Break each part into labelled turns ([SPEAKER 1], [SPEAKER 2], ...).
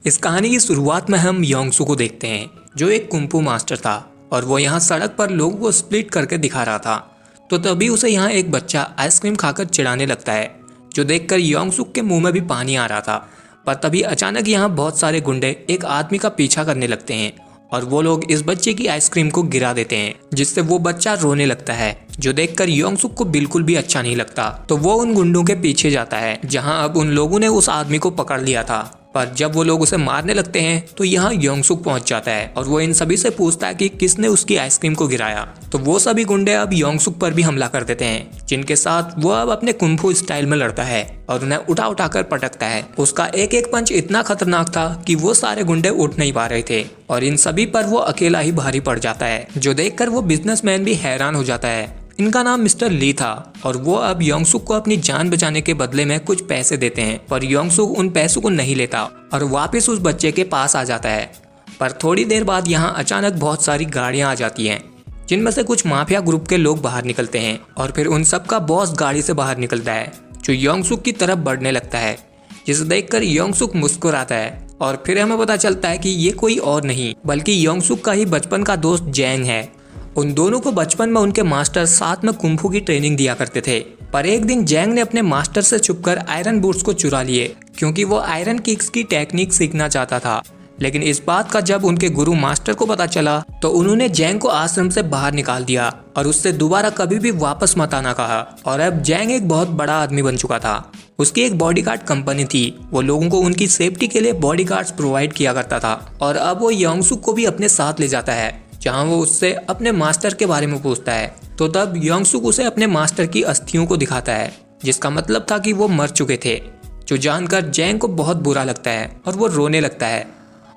[SPEAKER 1] इस कहानी की शुरुआत में हम योंगसू को देखते हैं जो एक कुंफू मास्टर था और वो यहाँ सड़क पर लोगों को स्प्लिट करके दिखा रहा था। तो तभी उसे यहाँ एक बच्चा आइसक्रीम खाकर चिढ़ाने लगता है, जो देखकर योंगसुक के मुंह में भी पानी आ रहा था। पर तभी अचानक यहाँ बहुत सारे गुंडे एक आदमी का पीछा करने लगते हैं और वो लोग इस बच्चे की आइसक्रीम को गिरा देते हैं, जिससे वो बच्चा रोने लगता है, जो देखकर योंगसुक को बिल्कुल भी अच्छा नहीं लगता। तो वो उन गुंडों के पीछे जाता है जहाँ अब उन लोगों ने उस आदमी को पकड़ लिया था। पर जब वो लोग उसे मारने लगते हैं तो यहाँ योंगसुक पहुंच जाता है और वो इन सभी से पूछता है कि किसने उसकी आइसक्रीम को गिराया। तो वो सभी गुंडे अब योंगसुक पर भी हमला कर देते हैं, जिनके साथ वो अब अपने कुंफू स्टाइल में लड़ता है और उन्हें उठा उठा कर पटकता है। उसका एक एक पंच इतना खतरनाक था कि वो सारे गुंडे उठ नहीं पा रहे थे और इन सभी पर वो अकेला ही भारी पड़ जाता है, जो देखकर वो बिजनेसमैन भी हैरान हो जाता है। इनका नाम मिस्टर ली था और वो अब योंगसुक को अपनी जान बचाने के बदले में कुछ पैसे देते हैं, पर योंगसुक उन पैसों को नहीं लेता और वापस उस बच्चे के पास आ जाता है। पर थोड़ी देर बाद यहाँ अचानक बहुत सारी गाड़ियाँ आ जाती हैं, जिनमें से कुछ माफिया ग्रुप के लोग बाहर निकलते हैं और फिर उन सब का बॉस गाड़ी से बाहर निकलता है, जो योंगसुक की तरफ बढ़ने लगता है, जिसे देखकर योंगसुक मुस्कुराता है और फिर हमें पता चलता है कि ये कोई और नहीं बल्कि योंगसुक का ही बचपन का दोस्त जैंग है। उन दोनों को बचपन में उनके मास्टर साथ में कुंफू की ट्रेनिंग दिया करते थे, पर एक दिन जैंग ने अपने मास्टर से छुपकर आयरन बूट्स को चुरा लिए, क्योंकि वो आयरन किक्स की टेक्निक सीखना चाहता था। लेकिन इस बात का जब उनके गुरु मास्टर को पता चला तो उन्होंने जैंग को आश्रम से बाहर निकाल दिया और उससे दोबारा कभी भी वापस मत आना कहा। और अब जैंग एक बहुत बड़ा आदमी बन चुका था। उसकी एक बॉडीगार्ड कंपनी थी, वो लोगों को उनकी सेफ्टी के लिए बॉडीगार्ड्स प्रोवाइड किया करता था और अब वो योंगसुक को भी अपने साथ ले जाता है, जहां वो उससे अपने मास्टर के बारे में पूछता है। तो तब योंगसुक उसे अपने मास्टर की अस्थियों को दिखाता है, जिसका मतलब था कि वो मर चुके थे, जो जानकर जैंग को बहुत बुरा लगता है और वो रोने लगता है।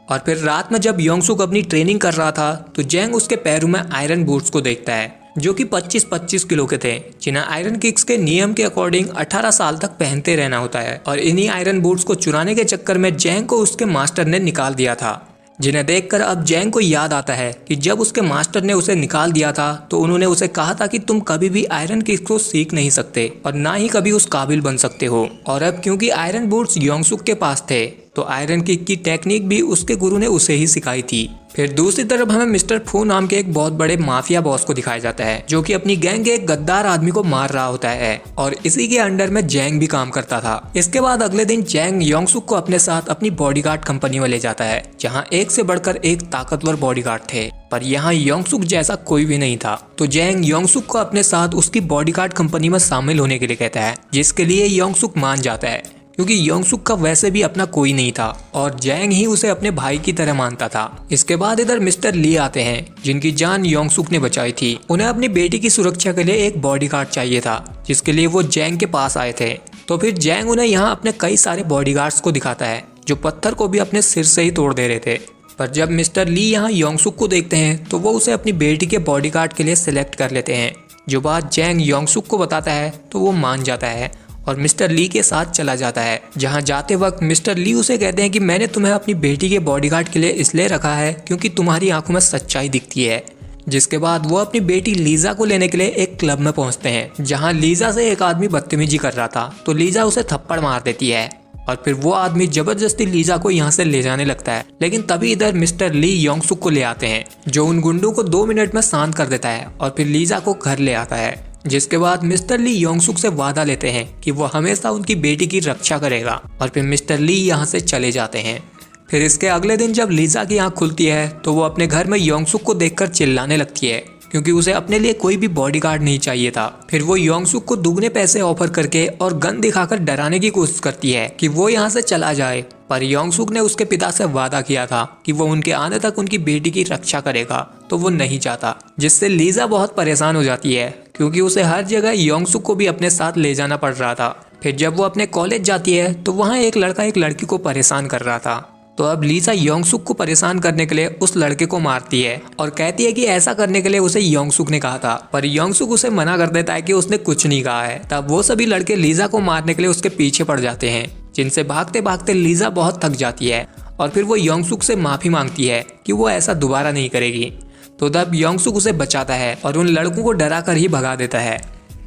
[SPEAKER 1] और फिर रात में जब योंगसुक अपनी ट्रेनिंग कर रहा था तो जैंग उसके पैरों में आयरन बूट्स को देखता है, जो कि 25-25 किलो के थे, जिन्हें आयरन किक्स के नियम के अकॉर्डिंग 18 साल तक पहनते रहना होता है। और इन्हीं आयरन बूट्स को चुराने के चक्कर में जैंग को उसके मास्टर ने निकाल दिया था, जिन्हें देखकर अब जैंग को याद आता है कि जब उसके मास्टर ने उसे निकाल दिया था तो उन्होंने उसे कहा था कि तुम कभी भी आयरन किक को सीख नहीं सकते और ना ही कभी उस काबिल बन सकते हो। और अब क्योंकि आयरन बूट्स योंगसुक के पास थे तो आयरन किक की टेक्निक भी उसके गुरु ने उसे ही सिखाई थी। फिर दूसरी तरफ हमें मिस्टर फू नाम के एक बहुत बड़े माफिया बॉस को दिखाया जाता है, जो कि अपनी गैंग के एक गद्दार आदमी को मार रहा होता है और इसी के अंडर में जैंग भी काम करता था। इसके बाद अगले दिन जैंग योंगसुक को अपने साथ अपनी बॉडीगार्ड कंपनी में ले जाता है, जहां एक से बढ़कर एक ताकतवर बॉडीगार्ड थे, पर यहाँ योंगसुक जैसा कोई भी नहीं था। तो जैंग योंगसुक को अपने साथ उसकी बॉडीगार्ड कंपनी में शामिल होने के लिए कहता है, जिसके लिए योंगसुक मान जाता है, क्योंकि योंगसुक का वैसे भी अपना कोई नहीं था और जैंग ही उसे अपने भाई की तरह मानता था। इसके बाद इधर मिस्टर ली आते हैं, जिनकी जान योंगसुक ने बचाई थी। उन्हें अपनी बेटी की सुरक्षा के लिए एक बॉडीगार्ड चाहिए था, जिसके लिए वो जैंग के पास आए थे। तो फिर जैंग उन्हें यहाँ अपने कई सारे बॉडीगार्ड्स को दिखाता है, जो पत्थर को भी अपने सिर से ही तोड़ दे रहे थे। पर जब मिस्टर ली यहाँ योंगसुक को देखते हैं तो वो उसे अपनी बेटी के बॉडीगार्ड के लिए सिलेक्ट कर लेते हैं। जो बात जैंग योंगसुक को बताता है तो वो मान जाता है और मिस्टर ली के साथ चला जाता है, जहां जाते वक्त मिस्टर ली उसे कहते हैं कि मैंने तुम्हें अपनी बेटी के बॉडीगार्ड के लिए इसलिए रखा है क्योंकि तुम्हारी आंखों में सच्चाई दिखती है। जिसके बाद वो अपनी बेटी लीजा को लेने के लिए एक क्लब में पहुंचते हैं, जहां लीजा से एक आदमी बदतमीजी कर रहा था, तो लीजा उसे थप्पड़ मार देती है और फिर वो आदमी जबरदस्ती लीजा को यहाँ से ले जाने लगता है। लेकिन तभी इधर मिस्टर ली योंगसुक को ले आते हैं, जो उन गुंडों को 2 मिनट में शांत कर देता है और फिर लीजा को घर ले आता है। जिसके बाद मिस्टर ली योंगसुक से वादा लेते हैं कि वो हमेशा उनकी बेटी की रक्षा करेगा और फिर मिस्टर ली यहाँ से चले जाते हैं। फिर इसके अगले दिन जब लीजा की आंख खुलती है तो वो अपने घर में योंगसुक को देखकर चिल्लाने लगती है, क्योंकि उसे अपने लिए कोई भी बॉडीगार्ड नहीं चाहिए था। फिर वो योंगसुक को दुगने पैसे ऑफर करके और गन दिखाकर डराने की कोशिश करती है कि वो यहाँ से चला जाए, पर योंगसुक ने उसके पिता से वादा किया था कि वो उनके आने तक उनकी बेटी की रक्षा करेगा, तो वो नहीं चाहता। जिससे लीजा बहुत परेशान हो जाती है, क्योंकि उसे हर जगह योंगसुक को भी अपने साथ ले जाना पड़ रहा था। फिर जब वो अपने कॉलेज जाती है तो वहाँ एक लड़का एक लड़की को परेशान कर रहा था, तो अब लीजा योंगसुक को परेशान करने के लिए उस लड़के को मारती है और कहती है कि ऐसा करने के लिए उसे योंगसुक ने कहा था, पर योंगसुक उसे मना कर देता है कि उसने कुछ नहीं कहा है। तब वो सभी लड़के लीजा को मारने के लिए उसके पीछे पड़ जाते हैं, जिनसे भागते भागते लीजा बहुत थक जाती है और फिर वो योंगसुक से माफी मांगती है कि वो ऐसा दोबारा नहीं करेगी। तो तब योंगसुक उसे बचाता है और उन लड़कों को डरा कर ही भगा देता है।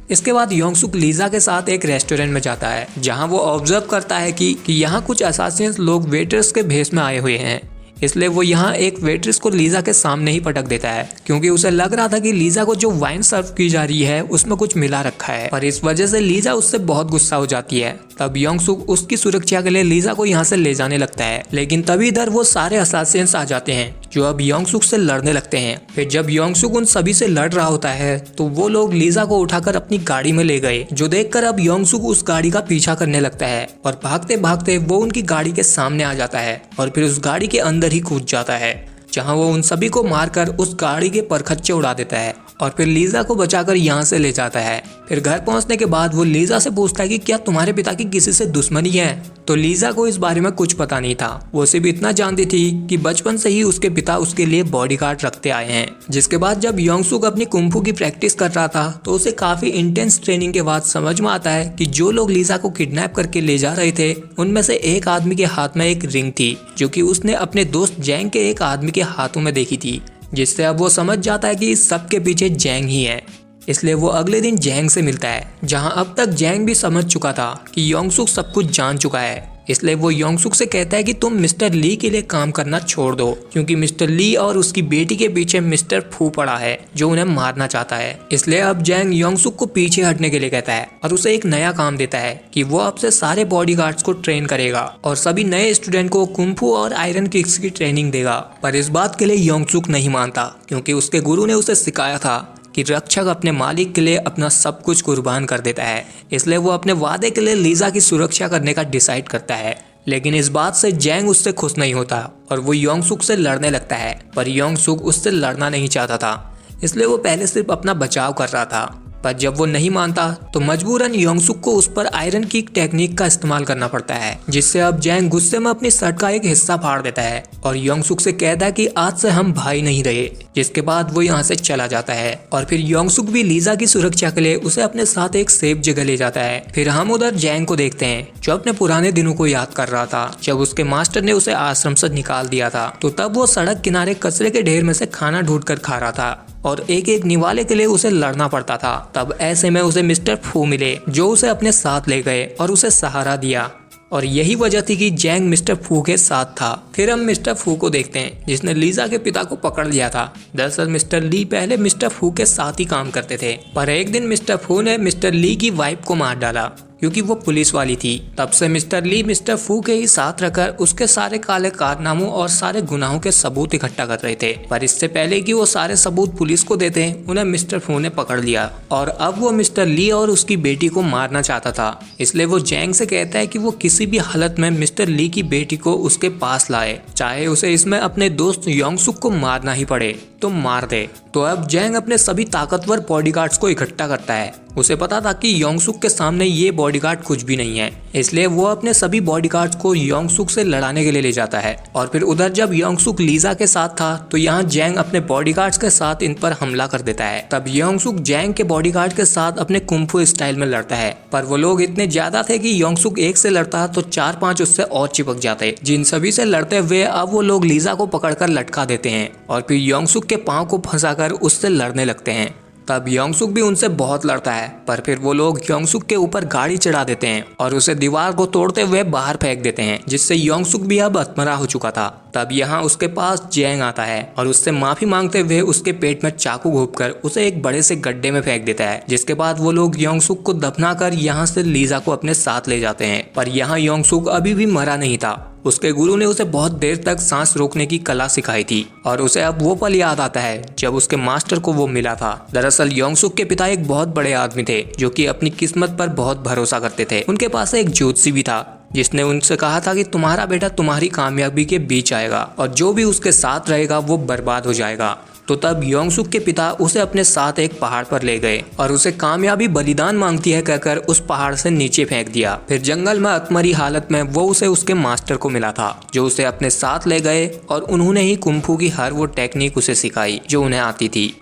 [SPEAKER 1] इसके बाद योंगसुक लीजा के साथ एक रेस्टोरेंट में जाता है जहां वो ऑब्जर्व करता है कि यहाँ कुछ असासिन्स लोग वेटर्स के भेष में आए हुए हैं। इसलिए वो यहाँ एक वेट्रेस को लीजा के सामने ही पटक देता है क्योंकि उसे लग रहा था कि लीजा को जो वाइन सर्व की जा रही है उसमें कुछ मिला रखा है, पर इस वजह से लीजा उससे बहुत गुस्सा हो जाती है। तब योंगसुक उसकी सुरक्षा के लिए लीजा को यहाँ से ले जाने लगता है, लेकिन तभी इधर वो सारे असासिन्स आ जाते हैं जो अब योंगसुक से लड़ने लगते हैं। फिर जब योंगसुक उन सभी से लड़ रहा होता है तो वो लोग लीजा को उठाकर अपनी गाड़ी में ले गए, जो देखकर अब योंगसुक उस गाड़ी का पीछा करने लगता है और भागते भागते वो उनकी गाड़ी के सामने आ जाता है और फिर उस गाड़ी के अंदर ही कूद जाता है, जहां वो उन सभी को मारकर उस गाड़ी के परखच्चे उड़ा देता है और फिर लीजा को बचाकर यहाँ से ले जाता है। फिर घर पहुंचने के बाद वो लीजा से पूछता है कि क्या तुम्हारे पिता की किसी से दुश्मनी है, तो लीजा को इस बारे में कुछ पता नहीं था। वो सिर्फ इतना जानती थी कि बचपन से ही उसके पिता उसके लिए बॉडीगार्ड रखते आए हैं। जिसके बाद जब योंगसुक अपनी कुंफू की प्रैक्टिस कर रहा था तो उसे काफी इंटेंस ट्रेनिंग के बाद समझ में आता है कि जो लोग लीजा को किडनैप करके ले जा रहे थे उनमें से एक आदमी के हाथ में एक रिंग थी जो कि उसने अपने दोस्त जैंग के एक आदमी के हाथों में देखी थी, जिससे अब वो समझ जाता है कि इस सब के पीछे जैंग ही है। इसलिए वो अगले दिन जैंग से मिलता है, जहां अब तक जैंग भी समझ चुका था कि योंगसुक सब कुछ जान चुका है। इसलिए वो योंगसुक से कहता है कि तुम मिस्टर ली के लिए काम करना छोड़ दो, क्योंकि मिस्टर ली और उसकी बेटी के पीछे मिस्टर फू पड़ा है जो उन्हें मारना चाहता है। इसलिए अब जैंग योंगसुक को पीछे हटने के लिए कहता है और उसे एक नया काम देता है कि वो अब से सारे बॉडीगार्ड्स को ट्रेन करेगा और सभी नए स्टूडेंट को कुंफू और आयरन किक्स की ट्रेनिंग देगा। पर इस बात के लिए योंगसुक नहीं मानता, क्योंकि उसके गुरु ने उसे सिखाया था कि रक्षक अपने मालिक के लिए अपना सब कुछ कुर्बान कर देता है। इसलिए वो अपने वादे के लिए लीजा की सुरक्षा करने का डिसाइड करता है। लेकिन इस बात से जैंग उससे खुश नहीं होता और वो योंगसुक से लड़ने लगता है, पर योंगसुक उससे लड़ना नहीं चाहता था, इसलिए वो पहले सिर्फ अपना बचाव कर रहा था। पर जब वो नहीं मानता तो मजबूरन योंगसुक को उस पर आयरन की टेक्निक का इस्तेमाल करना पड़ता है, जिससे अब जैंग गुस्से में अपनी शर्ट का एक हिस्सा फाड़ देता है और योंगसुक से कहता है कि आज से हम भाई नहीं रहे। जिसके बाद वो यहाँ से चला जाता है और फिर योंगसुक भी लीजा की सुरक्षा के लिए उसे अपने साथ एक सेफ जगह ले जाता है। फिर हम उधर जैंग को देखते हैं जो अपने पुराने दिनों को याद कर रहा था जब उसके मास्टर ने उसे आश्रम से निकाल दिया था। तो तब वो सड़क किनारे कचरे के ढेर में से खाना ढूंढ कर खा रहा था और एक एक निवाले के लिए उसे लड़ना पड़ता था। तब ऐसे में उसे मिस्टर फू मिले जो उसे अपने साथ ले गए और उसे सहारा दिया, और यही वजह थी कि जैंग मिस्टर फू के साथ था। फिर हम मिस्टर फू को देखते हैं जिसने लीजा के पिता को पकड़ लिया था। दरअसल मिस्टर ली पहले मिस्टर फू के साथ ही काम करते थे, पर एक दिन मिस्टर फू ने मिस्टर ली की वाइफ को मार डाला क्योंकि वो पुलिस वाली थी। तब से मिस्टर ली मिस्टर फू के ही साथ रहकर उसके सारे काले कारनामों और सारे गुनाहों के सबूत इकट्ठा कर रहे थे। पर इससे पहले कि वो सारे सबूत पुलिस को देते उन्हें मिस्टर फू ने पकड़ लिया और अब वो मिस्टर ली और उसकी बेटी को मारना चाहता था। इसलिए वो जैंग से कहता है कि वो किसी भी हालत में मिस्टर ली की बेटी को उसके पास लाए, चाहे उसे इसमें अपने दोस्त योंगसुक को मारना ही पड़े तो मार दे। तो अब जैंग अपने सभी ताकतवर बॉडीगार्ड्स को इकट्ठा करता है। उसे पता था कि योंगसुक के सामने ये बॉडीगार्ड कुछ भी नहीं है, इसलिए वो अपने सभी बॉडीगार्ड्स को योंगसुक से लड़ाने के लिए ले जाता है। और फिर उधर जब योंगसुक लीजा के साथ था तो यहाँ जैंग अपने बॉडीगार्ड्स के साथ इन पर हमला कर देता है। तब योंगसुक जैंग के बॉडीगार्ड के साथ अपने कुंफू स्टाइल में लड़ता है, पर वो लोग इतने ज्यादा थे कि योंगसुक एक से लड़ता तो 4-5 उससे और चिपक जाते। जिन सभी से लड़ते हुए अब वो लोग लीजा को पकड़कर लटका देते हैं और फिर योंगसुक के पांव को फंसाकर उससे लड़ने लगते हैं। तब योंगसुक भी उनसे बहुत लड़ता है, पर फिर वो लोग योंगसुक के ऊपर गाड़ी चढ़ा देते हैं और उसे दीवार को तोड़ते हुए बाहर फेंक देते हैं, जिससे योंगसुक भी अब अधमरा हो चुका था। तब यहाँ उसके पास जैंग आता है और उससे माफी मांगते हुए उसके पेट में चाकू घोंपकर उसे एक बड़े से गड्ढे में फेंक देता है। जिसके बाद वो लोग योंगसुक को दफनाकर यहाँ से लीजा को अपने साथ ले जाते हैं। पर यहाँ योंगसुक अभी भी मरा नहीं था। उसके गुरु ने उसे बहुत देर तक सांस रोकने की कला सिखाई थी और उसे अब वो पल याद आता है जब उसके मास्टर को वो मिला था। दरअसल योंगसुक के पिता एक बहुत बड़े आदमी थे जो कि अपनी किस्मत पर बहुत भरोसा करते थे। उनके पास एक ज्योतिषी भी था जिसने उनसे कहा था कि तुम्हारा बेटा तुम्हारी कामयाबी के बीच आएगा और जो भी उसके साथ रहेगा वो बर्बाद हो जाएगा। तो तब योंगसुक के पिता उसे अपने साथ एक पहाड़ पर ले गए और उसे कामयाबी बलिदान मांगती है कहकर उस पहाड़ से नीचे फेंक दिया। फिर जंगल में अधमरी हालत में वो उसे उसके मास्टर को मिला था जो उसे अपने साथ ले गए और उन्होंने ही कुंफू की हर वो टेक्निक उसे सिखाई जो उन्हें आती थी।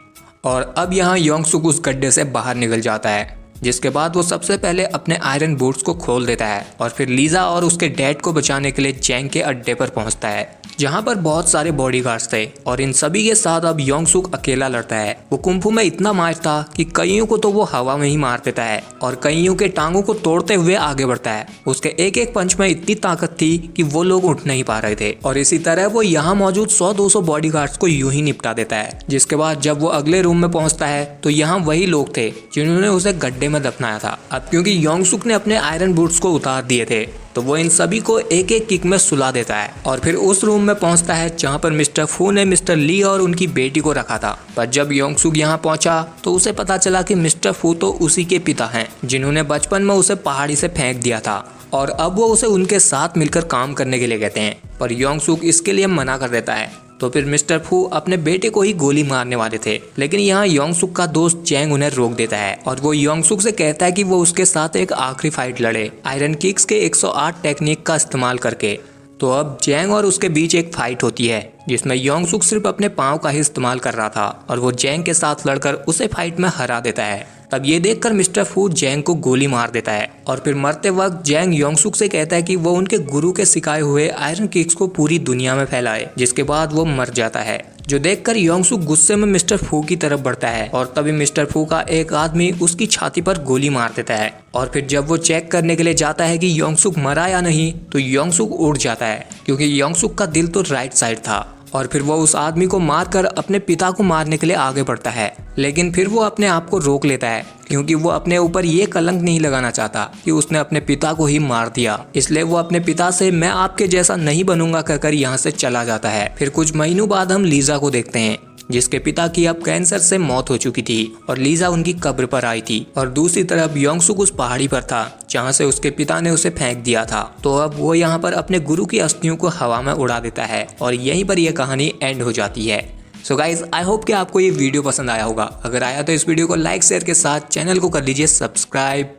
[SPEAKER 1] और अब यहाँ योंगसुक उस गड्ढे से बाहर निकल जाता है। जिसके बाद वो सबसे पहले अपने आयरन बूट्स को खोल देता है और फिर लीजा और उसके डैड को बचाने के लिए जैंग के अड्डे पर पहुंचता है, जहां पर बहुत सारे बॉडीगार्ड्स थे और इन सभी के साथ अब योंगसुक अकेला लड़ता है। वो कुंफू में इतना माहिर था कि कईयों को तो वो हवा में ही मार देता है और कईयों के टांगों को तोड़ते हुए आगे बढ़ता है। उसके एक एक पंच में इतनी ताकत थी कि वो लोग उठ नहीं पा रहे थे और इसी तरह वो यहाँ मौजूद 100-200 बॉडीगार्ड्स को यूं ही निपटा देता है। जिसके बाद जब वो अगले रूम में पहुंचता है तो यहाँ वही लोग थे जिन्होंने उसे गड्ढे में दफनाया था। अब क्योंकि योंगसुक ने अपने आयरन बूट्स को उतार दिए थे तो वो इन सभी को एक एक किक में सुला देता है और फिर उस रूम में पहुंचता है जहां पर मिस्टर फू ने मिस्टर ली और उनकी बेटी को रखा था। पर जब योंगसुक यहां पहुंचा तो उसे पता चला कि मिस्टर फू तो उसी के पिता हैं जिन्होंने बचपन में उसे पहाड़ी से फेंक दिया था और अब वो उसे उनके साथ मिलकर काम करने के लिए कहते हैं। पर योंगसुक इसके लिए मना कर देता है। तो फिर मिस्टर फू अपने बेटे को ही गोली मारने वाले थे, लेकिन यहाँ योंगसुक का दोस्त जैंग उन्हें रोक देता है और वो योंगसुक से कहता है कि वो उसके साथ एक आखिरी फाइट लड़े आयरन किक्स के 108 टेक्निक का इस्तेमाल करके। तो अब जैंग और उसके बीच एक फाइट होती है जिसमें योंगसुक सिर्फ अपने पाँव का ही इस्तेमाल कर रहा था और वो जैंग के साथ लड़कर उसे फाइट में हरा देता है। तब ये देखकर मिस्टर फू जैंग को गोली मार देता है और फिर मरते वक्त जैंग योंगसुक से कहता है कि वो उनके गुरु के सिखाए हुए आयरन किक्स को पूरी दुनिया में फैलाए, जिसके बाद वो मर जाता है। जो देखकर योंगसुक गुस्से में मिस्टर फू की तरफ बढ़ता है और तभी मिस्टर फू का एक आदमी उसकी छाती पर गोली मार देता है और फिर जब वो चेक करने के लिए जाता है कि योंगसुक मरा या नहीं तो योंगसुक उड़ जाता है क्योंकि योंगसुक का दिल तो राइट साइड था। और फिर वो उस आदमी को मारकर अपने पिता को मारने के लिए आगे बढ़ता है, लेकिन फिर वो अपने आप को रोक लेता है क्योंकि वो अपने ऊपर ये कलंक नहीं लगाना चाहता कि उसने अपने पिता को ही मार दिया। इसलिए वो अपने पिता से मैं आपके जैसा नहीं बनूंगा कहकर यहाँ से चला जाता है। फिर कुछ महीनों बाद हम लीजा को देखते हैं जिसके पिता की अब कैंसर से मौत हो चुकी थी और लीजा उनकी कब्र पर आई थी और दूसरी तरफ योंगसुक उस पहाड़ी पर था जहां से उसके पिता ने उसे फेंक दिया था। तो अब वो यहाँ पर अपने गुरु की अस्थियों को हवा में उड़ा देता है और यहीं पर यह कहानी एंड हो जाती है। सो गाइज, आई होप कि आपको ये वीडियो पसंद आया होगा। अगर आया तो इस वीडियो को लाइक शेयर के साथ चैनल को कर लीजिए सब्सक्राइब।